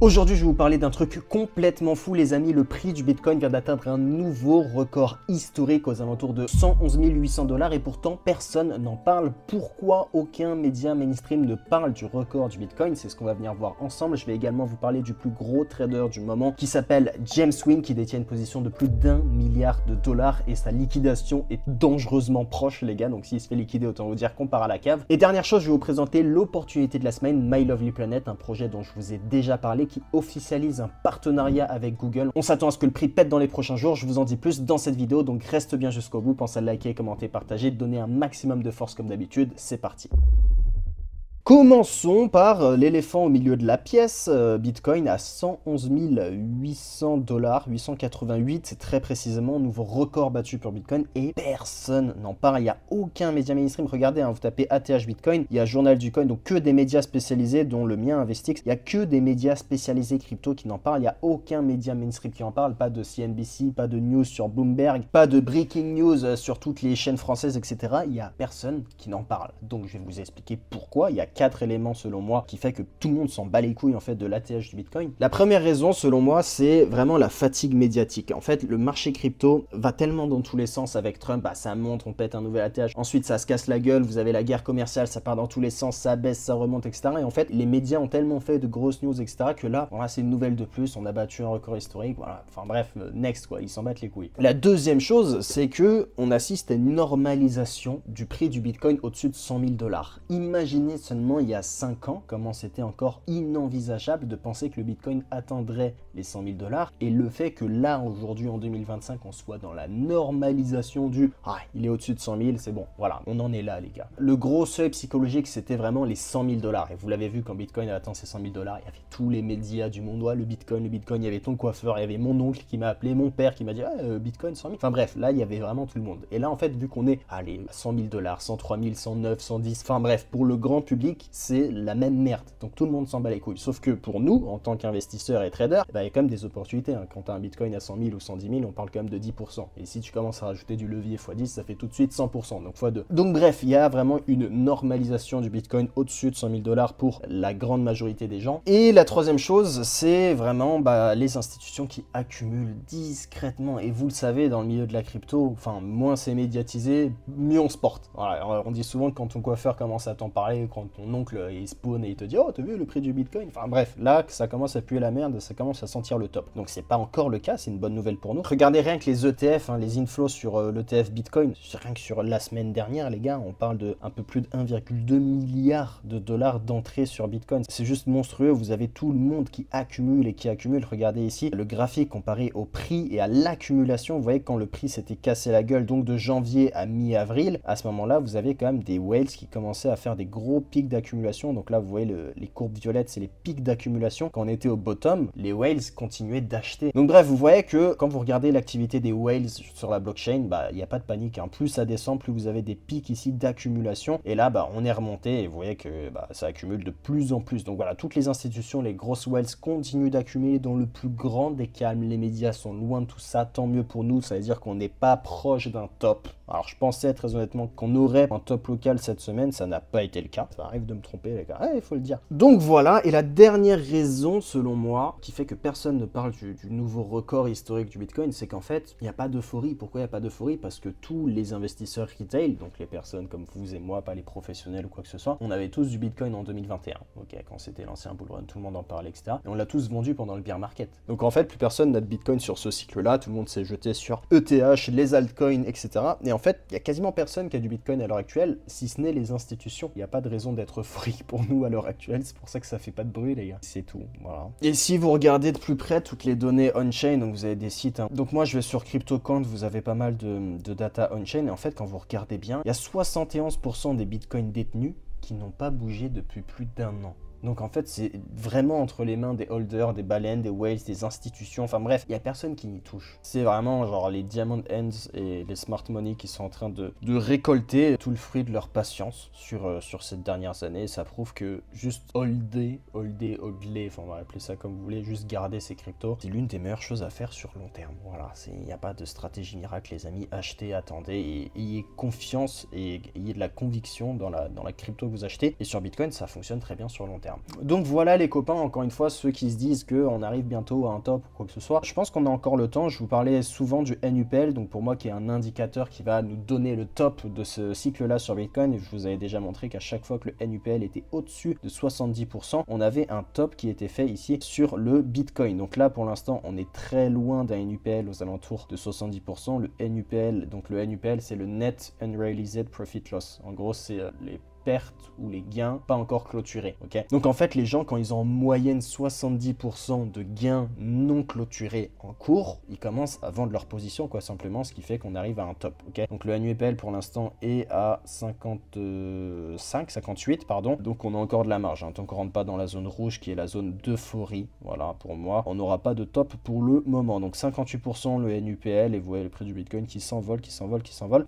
Aujourd'hui, je vais vous parler d'un truc complètement fou, les amis. Le prix du Bitcoin vient d'atteindre un nouveau record historique aux alentours de 111 800 $ et pourtant personne n'en parle. Pourquoi aucun média mainstream ne parle du record du Bitcoin? C'est ce qu'on va venir voir ensemble. Je vais également vous parler du plus gros trader du moment qui s'appelle James Wynn, qui détient une position de plus d'1 milliard de dollars et sa liquidation est dangereusement proche, les gars. Donc s'il se fait liquider, autant vous dire qu'on part à la cave. Et dernière chose, je vais vous présenter l'opportunité de la semaine, My Lovely Planet, un projet dont je vous ai déjà parlé, qui officialise un partenariat avec Google. On s'attend à ce que le prix pète dans les prochains jours, je vous en dis plus dans cette vidéo, donc reste bien jusqu'au bout, pensez à liker, commenter, partager, donner un maximum de force comme d'habitude, c'est parti. Commençons par l'éléphant au milieu de la pièce, Bitcoin à 111 800 $, 888 très précisément, nouveau record battu pour Bitcoin et personne n'en parle, il n'y a aucun média mainstream. Regardez, hein, vous tapez ATH Bitcoin, il y a Journal du Coin, donc que des médias spécialisés dont le mien Investix, il n'y a que des médias spécialisés crypto qui n'en parlent, il n'y a aucun média mainstream qui en parle, pas de CNBC, pas de news sur Bloomberg, pas de breaking news sur toutes les chaînes françaises, etc. Il n'y a personne qui n'en parle, donc je vais vous expliquer pourquoi. Il y a 4 éléments selon moi qui fait que tout le monde s'en bat les couilles en fait de l'ATH du Bitcoin. La première raison selon moi, c'est vraiment la fatigue médiatique. En fait, le marché crypto va tellement dans tous les sens avec Trump, bah, ça monte, on pète un nouvel ATH, ensuite ça se casse la gueule, vous avez la guerre commerciale, ça part dans tous les sens, ça baisse, ça remonte, etc. Et en fait, les médias ont tellement fait de grosses news, etc. que là, voilà, c'est une nouvelle de plus, on a battu un record historique, voilà. Enfin bref, next quoi, ils s'en battent les couilles. La deuxième chose, c'est que on assiste à une normalisation du prix du Bitcoin au-dessus de 100 000 $. Imaginez seulement il y a 5 ans, comment c'était encore inenvisageable de penser que le Bitcoin atteindrait les 100 000 $, et le fait que là, aujourd'hui, en 2025, on soit dans la normalisation du « Ah, il est au-dessus de 100 000, c'est bon, voilà, on en est là, les gars ». Le gros seuil psychologique, c'était vraiment les 100 000 $, et vous l'avez vu, quand Bitcoin a atteint ces 100 000 $, il y avait tous les médias du monde, ouais, le Bitcoin, il y avait ton coiffeur, il y avait mon oncle qui m'a appelé, mon père qui m'a dit ah, Bitcoin 100 000 ». Enfin bref, là, il y avait vraiment tout le monde. Et là, en fait, vu qu'on est, allez, 100 000 $, 103 000, 109, 110, enfin bref, pour le grand public, c'est la même merde. Donc tout le monde s'en bat les couilles. Sauf que pour nous, en tant qu'investisseurs et traders, bah, il y a quand même des opportunités. Hein. Quand tu as un Bitcoin à 100 000 ou 110 000, on parle quand même de 10%. Et si tu commences à rajouter du levier x10, ça fait tout de suite 100%, donc x2. Donc bref, il y a vraiment une normalisation du Bitcoin au-dessus de 100 000 $ pour la grande majorité des gens. Et la troisième chose, c'est vraiment bah, les institutions qui accumulent discrètement. Et vous le savez, dans le milieu de la crypto, enfin, moins c'est médiatisé, mieux on se porte. Voilà, on dit souvent que quand ton coiffeur commence à t'en parler, quand ton oncle il spawn et il te dit oh t'as vu le prix du Bitcoin, enfin bref, là ça commence à puer la merde, ça commence à sentir le top. Donc c'est pas encore le cas, c'est une bonne nouvelle pour nous. Regardez rien que les ETF, hein, les inflows sur l'ETF Bitcoin, rien que sur la semaine dernière les gars, on parle de un peu plus de 1,2 milliard de dollars d'entrée sur Bitcoin. C'est juste monstrueux, vous avez tout le monde qui accumule et qui accumule. Regardez ici le graphique comparé au prix et à l'accumulation, vous voyez quand le prix s'était cassé la gueule, donc de janvier à mi-avril, à ce moment-là vous avez quand même des whales qui commençaient à faire des gros pics d'accumulation. Donc là vous voyez les courbes violettes, c'est les pics d'accumulation. Quand on était au bottom, les whales continuaient d'acheter. Donc bref, vous voyez que quand vous regardez l'activité des whales sur la blockchain, bah il n'y a pas de panique, hein. Plus ça descend, plus vous avez des pics ici d'accumulation. Et là, bah on est remonté et vous voyez que bah, ça accumule de plus en plus. Donc voilà, toutes les institutions, les grosses whales continuent d'accumuler dans le plus grand des calmes. Les médias sont loin de tout ça, tant mieux pour nous. Ça veut dire qu'on n'est pas proche d'un top. Alors je pensais très honnêtement qu'on aurait un top local cette semaine, ça n'a pas été le cas. Ça arrive de me tromper les gars, il faut le dire. Donc voilà, et la dernière raison selon moi, qui fait que personne ne parle du nouveau record historique du Bitcoin, c'est qu'en fait, il n'y a pas d'euphorie. Pourquoi il n'y a pas d'euphorie? Parce que tous les investisseurs retail, donc les personnes comme vous et moi, pas les professionnels ou quoi que ce soit, on avait tous du Bitcoin en 2021. Ok, quand c'était l'ancien bull run, tout le monde en parlait, etc. Et on l'a tous vendu pendant le bear market. Donc en fait, plus personne n'a de Bitcoin sur ce cycle-là, tout le monde s'est jeté sur ETH, les altcoins, etc. Et en fait, il y a quasiment personne qui a du Bitcoin à l'heure actuelle, si ce n'est les institutions. Il n'y a pas de raison d'être euphorique pour nous à l'heure actuelle, c'est pour ça que ça fait pas de bruit les gars, c'est tout, voilà. Et si vous regardez de plus près toutes les données on-chain, donc vous avez des sites, hein. Donc moi je vais sur CryptoCount, vous avez pas mal de data on-chain, et en fait quand vous regardez bien, il y a 71% des Bitcoins détenus qui n'ont pas bougé depuis plus d'1 an. Donc en fait, c'est vraiment entre les mains des holders, des baleines, des whales, des institutions, enfin bref, il n'y a personne qui n'y touche. C'est vraiment genre les Diamond Hands et les Smart Money qui sont en train de récolter tout le fruit de leur patience sur ces dernières années. Ça prouve que juste hodler, enfin on va appeler ça comme vous voulez, juste garder ces cryptos, c'est l'une des meilleures choses à faire sur long terme. Voilà, il n'y a pas de stratégie miracle les amis, achetez, attendez et ayez confiance et ayez de la conviction dans la crypto que vous achetez. Et sur Bitcoin, ça fonctionne très bien sur long terme. faire. Donc voilà les copains, encore une fois, ceux qui se disent qu'on arrive bientôt à un top ou quoi que ce soit, je pense qu'on a encore le temps. Je vous parlais souvent du NUPL, donc pour moi qui est un indicateur qui va nous donner le top de ce cycle-là sur Bitcoin, et je vous avais déjà montré qu'à chaque fois que le NUPL était au-dessus de 70%, on avait un top qui était fait ici sur le Bitcoin. Donc là pour l'instant on est très loin d'un NUPL aux alentours de 70%. Le NUPL, donc le NUPL c'est le Net Unrealized Profit Loss. En gros c'est les pertes ou les gains pas encore clôturés, ok. Donc en fait les gens quand ils ont en moyenne 70% de gains non clôturés en cours, ils commencent à vendre leur position quoi, simplement, ce qui fait qu'on arrive à un top, ok. Donc le NUPL pour l'instant est à 58 pardon, donc on a encore de la marge, hein, tant qu'on rentre pas dans la zone rouge qui est la zone d'euphorie, voilà, pour moi on n'aura pas de top pour le moment. Donc 58% le NUPL, et vous voyez le prix du Bitcoin qui s'envole,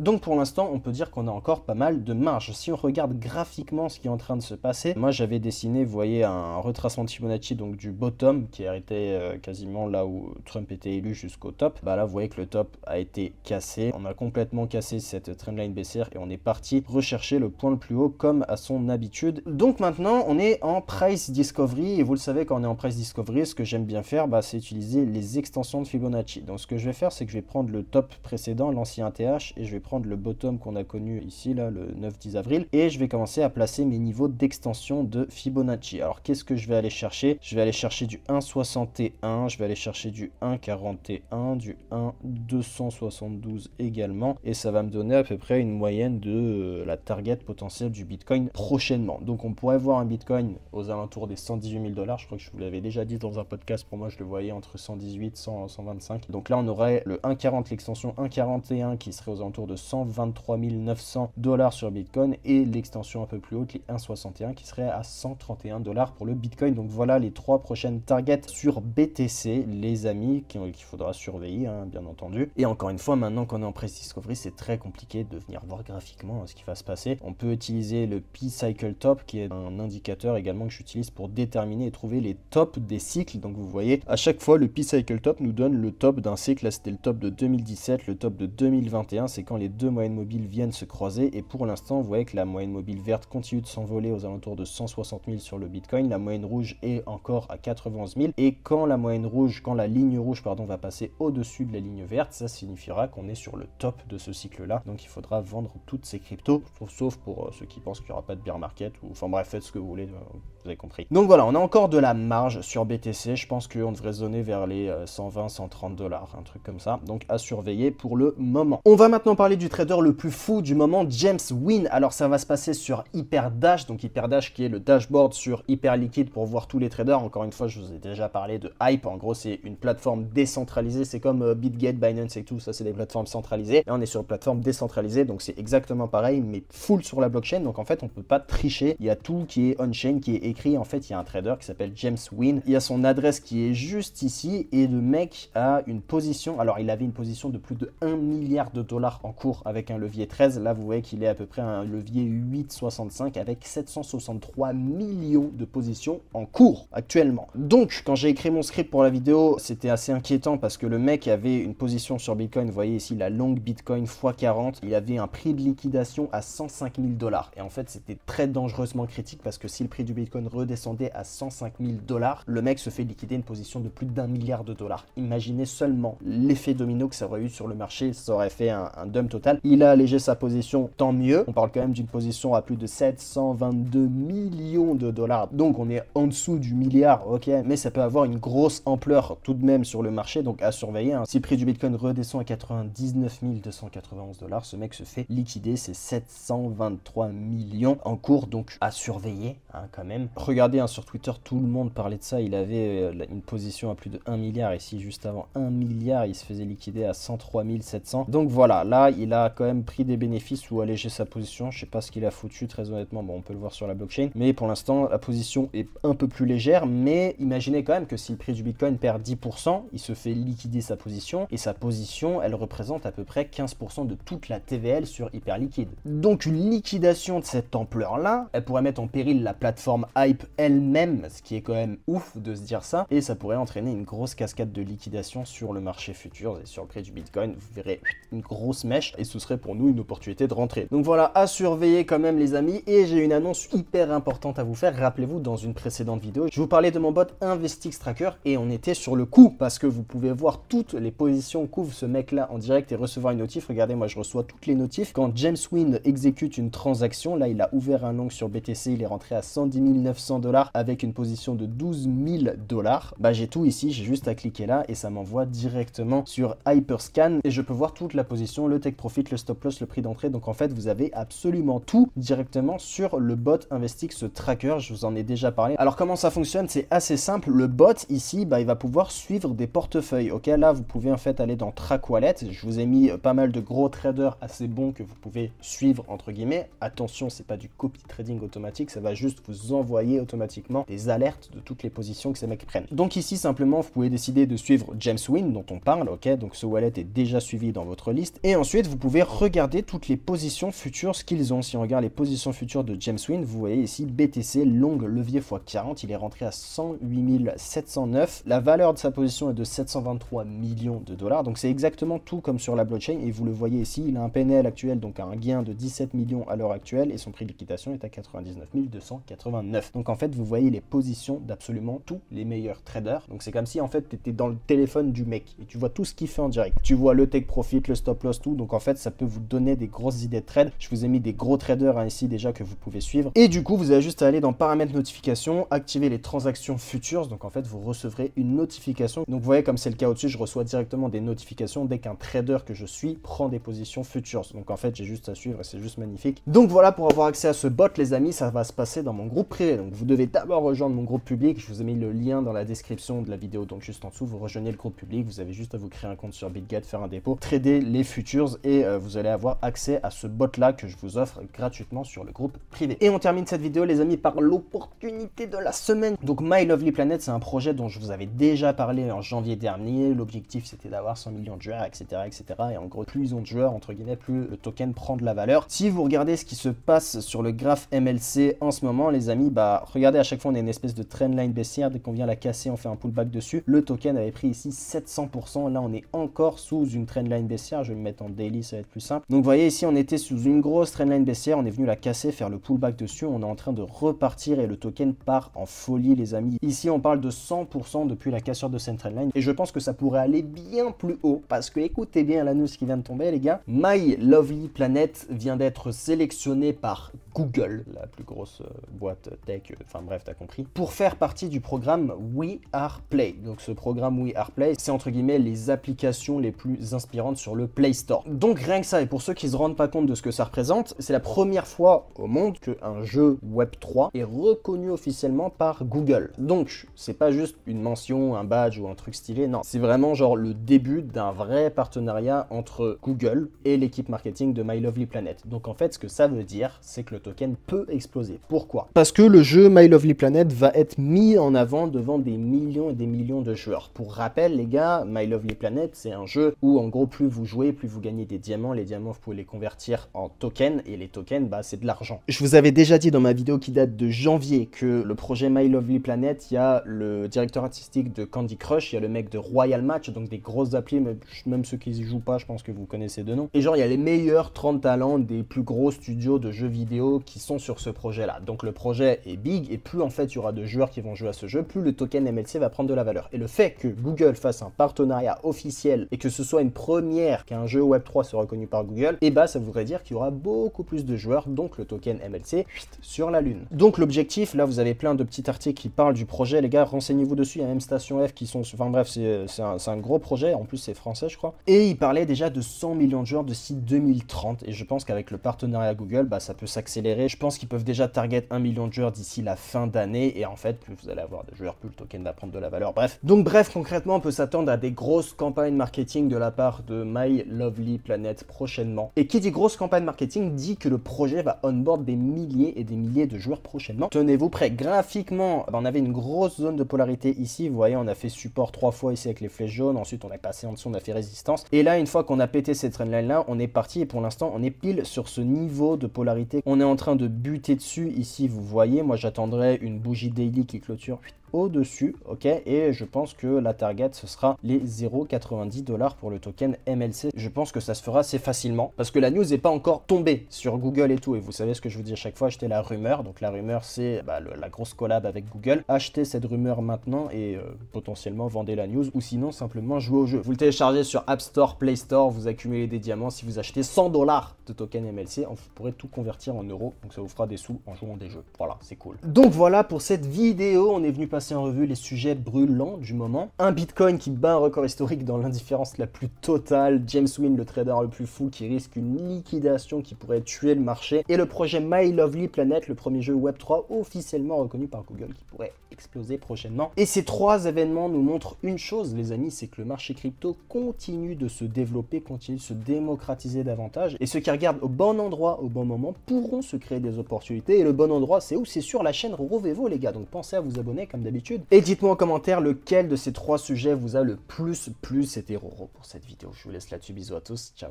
donc pour l'instant on peut dire qu'on a encore pas mal de marge. Si on regarde graphiquement ce qui est en train de se passer, moi j'avais dessiné, vous voyez, un retracement de Fibonacci, donc du bottom qui arrêtait quasiment là où Trump était élu jusqu'au top. Bah là vous voyez que le top a été cassé, on a complètement cassé cette trendline baissière et on est parti rechercher le point le plus haut comme à son habitude. Donc maintenant on est en price discovery, et vous le savez, quand on est en price discovery, ce que j'aime bien faire, bah, c'est utiliser les extensions de Fibonacci. Donc ce que je vais faire, c'est que je vais prendre le top précédent, l'ancien TH, et je vais prendre le bottom qu'on a connu ici là le 9-10 avril, et je vais commencer à placer mes niveaux d'extension de Fibonacci. Alors qu'est-ce que je vais aller chercher? Je vais aller chercher du 1,61, je vais aller chercher du 1,41, du 1,272 également, et ça va me donner à peu près une moyenne de la target potentielle du Bitcoin prochainement. Donc on pourrait voir un Bitcoin aux alentours des 118 000 $, je crois que je vous l'avais déjà dit dans un podcast, pour moi je le voyais entre 118 100 125. Donc là on aurait le 1,40, l'extension 1,41 qui serait aux alentours de 123 900 $ sur Bitcoin, et l'extension un peu plus haute, les 1,61 qui serait à 131 $ pour le Bitcoin. Donc voilà les trois prochaines targets sur BTC, les amis, qu'il faudra surveiller, hein, bien entendu. Et encore une fois, maintenant qu'on est en price discovery, c'est très compliqué de venir voir graphiquement ce qui va se passer. On peut utiliser le P-Cycle Top, qui est un indicateur également que j'utilise pour déterminer et trouver les tops des cycles. Donc vous voyez, à chaque fois, le P-Cycle Top nous donne le top d'un cycle. Là, c'était le top de 2017, le top de 2021, c'est quand les deux moyennes mobiles viennent se croiser. Et pour l'instant, vous voyez que la moyenne mobile verte continue de s'envoler aux alentours de 160 000 sur le Bitcoin. La moyenne rouge est encore à 91 000. Et quand la moyenne rouge, quand la ligne rouge, pardon, va passer au-dessus de la ligne verte, ça signifiera qu'on est sur le top de ce cycle-là. Donc il faudra vendre toutes ces cryptos, sauf pour ceux qui pensent qu'il n'y aura pas de bear market, ou enfin bref, faites ce que vous voulez, vous avez compris. Donc voilà, on a encore de la marge sur BTC. Je pense qu'on devrait zoner vers les 120, 130 $, un truc comme ça. Donc à surveiller pour le moment. On va maintenant parler du trader le plus fou du moment, James Wynn. Alors ça va se passer sur HyperDash, donc HyperDash qui est le dashboard sur Hyperliquid pour voir tous les traders. Encore une fois, je vous ai déjà parlé de Hype. En gros, c'est une plateforme décentralisée. C'est comme BitGet, Binance et tout. Ça, c'est des plateformes centralisées. Là, on est sur une plateforme décentralisée, donc c'est exactement pareil, mais full sur la blockchain. Donc en fait, on peut pas tricher. Il y a tout qui est on-chain, qui est écrit. En fait, il y a un trader qui s'appelle James Wynn. Il y a son adresse qui est juste ici, et le mec a une position. Alors, il avait une position de plus de 1 milliard de dollars en cours avec un levier 13. Là, vous voyez qu'il est à peu près à un levier 8,65 avec 763 millions de positions en cours actuellement. Donc, quand j'ai écrit mon script pour la vidéo, c'était assez inquiétant parce que le mec avait une position sur Bitcoin. Vous voyez ici la longue Bitcoin x40. Il avait un prix de liquidation à 105 000 $. Et en fait, c'était très dangereusement critique parce que si le prix du Bitcoin redescendait à 105 000 $, le mec se fait liquider une position de plus d'1 milliard de dollars. Imaginez seulement l'effet domino que ça aurait eu sur le marché. Ça aurait fait un dump total. Il a allégé sa position, tant mieux. On parle quand même d'une position à plus de 722 millions de dollars. Donc on est en dessous du milliard, ok, mais ça peut avoir une grosse ampleur tout de même sur le marché, donc à surveiller. Hein. Si le prix du Bitcoin redescend à 99 291 $, ce mec se fait liquider ses 723 millions en cours, donc à surveiller hein, quand même. Regardez hein, sur Twitter, tout le monde parlait de ça. Il avait une position à plus de 1 milliard. Ici, juste avant 1 milliard, il se faisait liquider à 103 700. Donc voilà, là, il a quand même pris des bénéfices ou allégé sa position. Je sais pas ce qu'il a foutu, très honnêtement. Bon, on peut le voir sur la blockchain. Mais pour l'instant, la position est un peu plus légère. Mais imaginez quand même que si le prix du Bitcoin perd 10%, il se fait liquider sa position. Et sa position, elle représente à peu près 15% de toute la TVL sur Hyperliquid. Donc une liquidation de cette ampleur-là, elle pourrait mettre en péril la plateforme Hype elle-même, ce qui est quand même ouf de se dire ça. Et ça pourrait entraîner une grosse cascade de liquidation sur le marché futur et sur le prix du Bitcoin. Vous verrez une grosse mèche et ce serait pour nous une opportunité de rentrer. Donc voilà, à surveiller quand même même les amis, et j'ai une annonce hyper importante à vous faire. Rappelez-vous, dans une précédente vidéo, je vous parlais de mon bot Investix Tracker et on était sur le coup parce que vous pouvez voir toutes les positions qu'ouvre ce mec-là en direct et recevoir une notif. Regardez, moi je reçois toutes les notifs. Quand James Wynn exécute une transaction, là il a ouvert un long sur BTC, il est rentré à 110 900 $ avec une position de 12 000 $. Bah j'ai tout ici, j'ai juste à cliquer là et ça m'envoie directement sur Hyperscan et je peux voir toute la position, le take profit, le stop loss, le prix d'entrée. Donc en fait vous avez absolument tout directement sur le bot Investix Tracker. Je vous en ai déjà parlé. Alors comment ça fonctionne? C'est assez simple. Le bot ici, bah, il va pouvoir suivre des portefeuilles. Ok, là vous pouvez en fait aller dans Track Wallet. Je vous ai mis pas mal de gros traders assez bons que vous pouvez suivre entre guillemets. Attention, c'est pas du copy trading automatique, ça va juste vous envoyer automatiquement des alertes de toutes les positions que ces mecs prennent. Donc ici simplement vous pouvez décider de suivre James Wynn dont on parle. Ok, donc ce wallet est déjà suivi dans votre liste et ensuite vous pouvez regarder toutes les positions futures ce qu'ils ont. Si on regarde les positions futures de James Wynn, vous voyez ici BTC longue levier x40, il est rentré à 108 709. La valeur de sa position est de 723 millions de $. Donc c'est exactement tout comme sur la blockchain et vous le voyez ici, il a un PNL actuel, donc un gain de 17 millions à l'heure actuelle et son prix de liquidation est à 99 289. Donc en fait vous voyez les positions d'absolument tous les meilleurs traders. Donc c'est comme si en fait tu étais dans le téléphone du mec et tu vois tout ce qu'il fait en direct. Tu vois le take profit, le stop loss, tout. Donc en fait ça peut vous donner des grosses idées de trade. Je vous ai mis des gros traders hein, ici déjà que vous pouvez suivre. Et du coup vous avez juste à aller dans paramètres notifications, activer les transactions futures. Donc en fait vous recevrez une notification. Donc vous voyez comme c'est le cas au-dessus, je reçois directement des notifications dès qu'un trader que je suis prend des positions futures. Donc en fait j'ai juste à suivre et c'est juste magnifique. Donc voilà, pour avoir accès à ce bot les amis, ça va se passer dans mon groupe privé. Donc vous devez d'abord rejoindre mon groupe public. Je vous ai mis le lien dans la description de la vidéo, donc juste en dessous vous rejoignez le groupe public. Vous avez juste à vous créer un compte sur BitGet, faire un dépôt, trader les futures et vous allez avoir accès à ce bot là que je vous offre gratuitement sur le groupe privé. Et on termine cette vidéo les amis par l'opportunité de la semaine. Donc My Lovely Planet, c'est un projet dont je vous avais déjà parlé en janvier dernier. L'objectif c'était d'avoir 100 millions de joueurs, etc., etc. Et en gros, plus ils ont de joueurs, entre guillemets, plus le token prend de la valeur. Si vous regardez ce qui se passe sur le graphe MLC en ce moment, les amis, bah regardez, à chaque fois on a une espèce de trendline baissière. Dès qu'on vient la casser, on fait un pullback dessus. Le token avait pris ici 700%. Là, on est encore sous une trendline baissière. Je vais me mettre en daily, ça va être plus simple. Donc, vous voyez ici, on était sous une grosse trendline baissière. On est venu la casser, faire le pullback dessus. On est en train de repartir et le token part en folie, les amis. Ici, on parle de 100% depuis la cassure de cette trendline. Et je pense que ça pourrait aller bien plus haut parce que écoutez bien la news qui vient de tomber, les gars. My Lovely Planet vient d'être sélectionné par Google, la plus grosse boîte tech, enfin bref, t'as compris, pour faire partie du programme We Are Play. Donc ce programme We Are Play, c'est entre guillemets les applications les plus inspirantes sur le Play Store. Donc rien que ça, et pour ceux qui se rendent pas compte de ce que ça représente, c'est la première fois au monde qu'un jeu Web3 est reconnu officiellement par Google. Donc c'est pas juste une mention, un badge ou un truc stylé, non, c'est vraiment genre le début d'un vrai partenariat entre Google et l'équipe marketing de My Lovely Planet. Donc en fait, ce que ça veut dire, c'est que le token peut exploser. Pourquoi? Parce que le jeu My Lovely Planet va être mis en avant devant des millions et des millions de joueurs. Pour rappel, les gars, My Lovely Planet, c'est un jeu où en gros, plus vous jouez, plus vous gagnez des diamants. Les diamants, vous pouvez les convertir en tokens et les tokens, bah, c'est de l'argent. Je vous avais déjà dit dans ma vidéo qui date de janvier que le projet My Lovely Planet, il y a le directeur artistique de Candy Crush, il y a le mec de Royal Match, donc des grosses applis, même ceux qui y jouent pas, je pense que vous connaissez de nom. Et genre, il y a les meilleurs 30 talents des plus gros studios de jeux vidéo qui sont sur ce projet-là. Donc le projet est big et plus en fait il y aura de joueurs qui vont jouer à ce jeu, plus le token MLC va prendre de la valeur. Et le fait que Google fasse un partenariat officiel et que ce soit une première qu'un jeu Web3 soit reconnu par Google, et bah ça voudrait dire qu'il y aura beaucoup plus de joueurs, donc le token MLC sur la lune. Donc l'objectif, là vous avez plein de petits articles qui parlent du projet, les gars, renseignez-vous dessus, il y a même Station F qui sont, enfin bref, c'est un gros projet, en plus c'est français je crois. Et il parlait déjà de 100 millions de joueurs d'ici 2030 et je pense qu'avec le partenariat Google, bah ça peut s'accélérer. Je pense qu'ils peuvent déjà target 1 million de joueurs d'ici la fin d'année et en fait plus vous allez avoir de joueurs, plus le token va prendre de la valeur, bref. Donc bref, concrètement on peut s'attendre à des grosses campagnes marketing de la part de My Lovely Planet prochainement. Et qui dit grosse campagne marketing dit que le projet va onboard des milliers et des milliers de joueurs prochainement. Tenez-vous prêts. Graphiquement, on avait une grosse zone de polarité ici, vous voyez on a fait support 3 fois ici avec les flèches jaunes, ensuite on est passé en dessous, on a fait résistance et là une fois qu'on a pété cette trendline là, on est parti et pour l'instant on est pile sur ce niveau de polarité. On est en train de buter dessus ici, vous voyez, moi j'attendrai une bougie daily qui clôture au-dessus, ok, et je pense que la target ce sera les 0,90 $ pour le token MLC. Je pense que ça se fera assez facilement parce que la news n'est pas encore tombée sur Google et tout, et vous savez ce que je vous dis à chaque fois, achetez la rumeur. Donc la rumeur c'est la grosse collab avec Google. Achetez cette rumeur maintenant et potentiellement vendez la news, ou sinon simplement jouez au jeu. Vous le téléchargez sur App Store, Play Store, vous accumulez des diamants. Si vous achetez 100 $ de token MLC, vous pourrez tout convertir en euros, donc ça vous fera des sous en jouant des jeux. Voilà, c'est cool. Donc voilà pour cette vidéo, on est venu passer en revue les sujets brûlants du moment. Un Bitcoin qui bat un record historique dans l'indifférence la plus totale, James Wynn le trader le plus fou qui risque une liquidation qui pourrait tuer le marché, et le projet My Lovely Planet, le premier jeu Web3 officiellement reconnu par Google qui pourrait exploser prochainement. Et ces trois événements nous montrent une chose les amis, c'est que le marché crypto continue de se développer, continue de se démocratiser davantage, et ceux qui regardent au bon endroit au bon moment pourront se créer des opportunités. Et le bon endroit c'est où? C'est sur la chaîne Rovevo les gars, donc pensez à vous abonner comme d'habitude, et dites-moi en commentaire lequel de ces trois sujets vous a le plus plu. C'était Roro pour cette vidéo, je vous laisse là-dessus, bisous à tous, ciao.